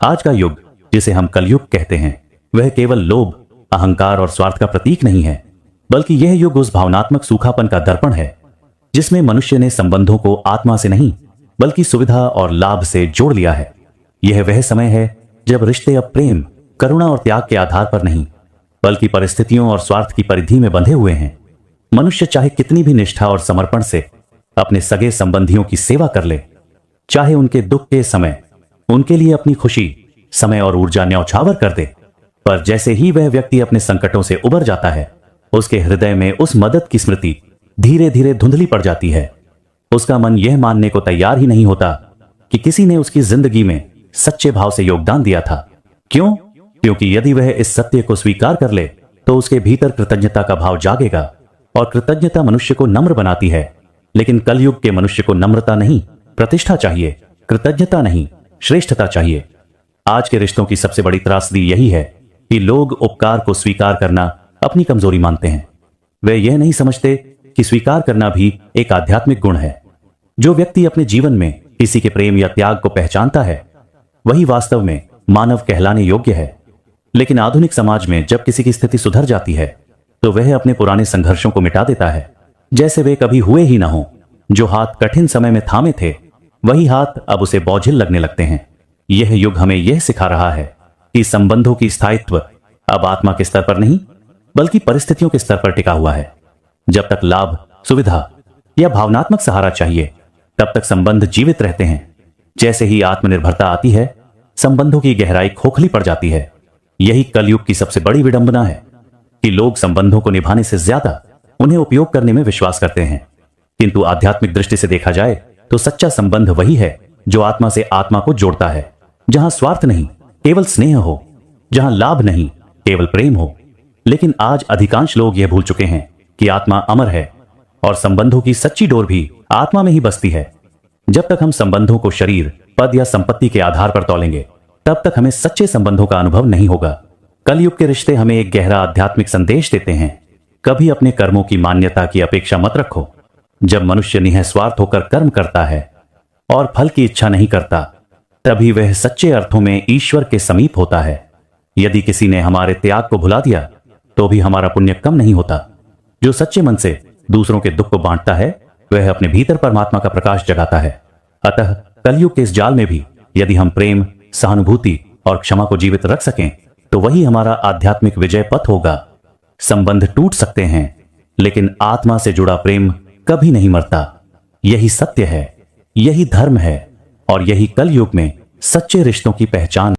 आज का युग, जिसे हम कलयुग कहते हैं, वह केवल लोभ, अहंकार और स्वार्थ का प्रतीक नहीं है, बल्कि यह युग उस भावनात्मक सूखापन का दर्पण है जिसमें मनुष्य ने संबंधों को आत्मा से नहीं बल्कि सुविधा और लाभ से जोड़ लिया है। यह वह समय है जब रिश्ते अब प्रेम, करुणा और त्याग के आधार पर नहीं बल्कि परिस्थितियों और स्वार्थ की परिधि में बंधे हुए हैं। मनुष्य चाहे कितनी भी निष्ठा और समर्पण से अपने सगे संबंधियों की सेवा कर ले, चाहे उनके दुख के समय उनके लिए अपनी खुशी, समय और ऊर्जा न्यौछावर कर दे, पर जैसे ही वह व्यक्ति अपने संकटों से उबर जाता है, उसके हृदय में उस मदद की स्मृति धीरे धीरे धुंधली पड़ जाती है। उसका मन यह मानने को तैयार ही नहीं होता कि किसी ने उसकी जिंदगी में सच्चे भाव से योगदान दिया था। क्यों? क्योंकि यदि वह इस सत्य को स्वीकार कर ले तो उसके भीतर कृतज्ञता का भाव जागेगा, और कृतज्ञता मनुष्य को नम्र बनाती है। लेकिन कलयुग के मनुष्य को नम्रता नहीं, प्रतिष्ठा चाहिए, कृतज्ञता नहीं, श्रेष्ठता चाहिए। आज के रिश्तों की सबसे बड़ी त्रासदी यही है कि लोग उपकार को स्वीकार करना अपनी कमजोरी मानते हैं। वे यह नहीं समझते कि स्वीकार करना भी एक आध्यात्मिक गुण है। जो व्यक्ति अपने जीवन में किसी के प्रेम या त्याग को पहचानता है, वही वास्तव में मानव कहलाने योग्य है। लेकिन आधुनिक समाज में जब किसी की स्थिति सुधर जाती है तो वह अपने पुराने संघर्षों को मिटा देता है, जैसे वे कभी हुए ही ना हो। जो हाथ कठिन समय में थामे थे, वही हाथ अब उसे बोझिल लगने लगते हैं। यह युग हमें यह सिखा रहा है कि संबंधों की स्थायित्व अब आत्मा के स्तर पर नहीं बल्कि परिस्थितियों के स्तर पर टिका हुआ है। जब तक लाभ, सुविधा या भावनात्मक सहारा चाहिए, तब तक संबंध जीवित रहते हैं। जैसे ही आत्मनिर्भरता आती है, संबंधों की गहराई खोखली पड़ जाती है। यही कलयुग की सबसे बड़ी विडंबना है कि लोग संबंधों को निभाने से ज्यादा उन्हें उपयोग करने में विश्वास करते हैं। किंतु आध्यात्मिक दृष्टि से देखा जाए तो सच्चा संबंध वही है जो आत्मा से आत्मा को जोड़ता है, जहां स्वार्थ नहीं केवल स्नेह हो, जहां लाभ नहीं केवल प्रेम हो। लेकिन आज अधिकांश लोग यह भूल चुके हैं कि आत्मा अमर है और संबंधों की सच्ची डोर भी आत्मा में ही बसती है। जब तक हम संबंधों को शरीर, पद या संपत्ति के आधार पर तौलेंगे, तब तक हमें सच्चे संबंधों का अनुभव नहीं होगा। कलयुग के रिश्ते हमें एक गहरा आध्यात्मिक संदेश देते हैं। कभी अपने कर्मों की मान्यता की अपेक्षा मत रखो। जब मनुष्य निःस्वार्थ होकर कर्म करता है और फल की इच्छा नहीं करता, तभी वह सच्चे अर्थों में ईश्वर के समीप होता है। यदि किसी ने हमारे त्याग को भुला दिया तो भी हमारा पुण्य कम नहीं होता। जो सच्चे मन से दूसरों के दुख को बांटता है, वह अपने भीतर परमात्मा का प्रकाश जगाता है। अतः कलयुग के इस जाल में भी यदि हम प्रेम, सहानुभूति और क्षमा को जीवित रख सकें, तो वही हमारा आध्यात्मिक विजय पथ होगा। संबंध टूट सकते हैं, लेकिन आत्मा से जुड़ा प्रेम कभी नहीं मरता। यही सत्य है, यही धर्म है और यही कलयुग में सच्चे रिश्तों की पहचान।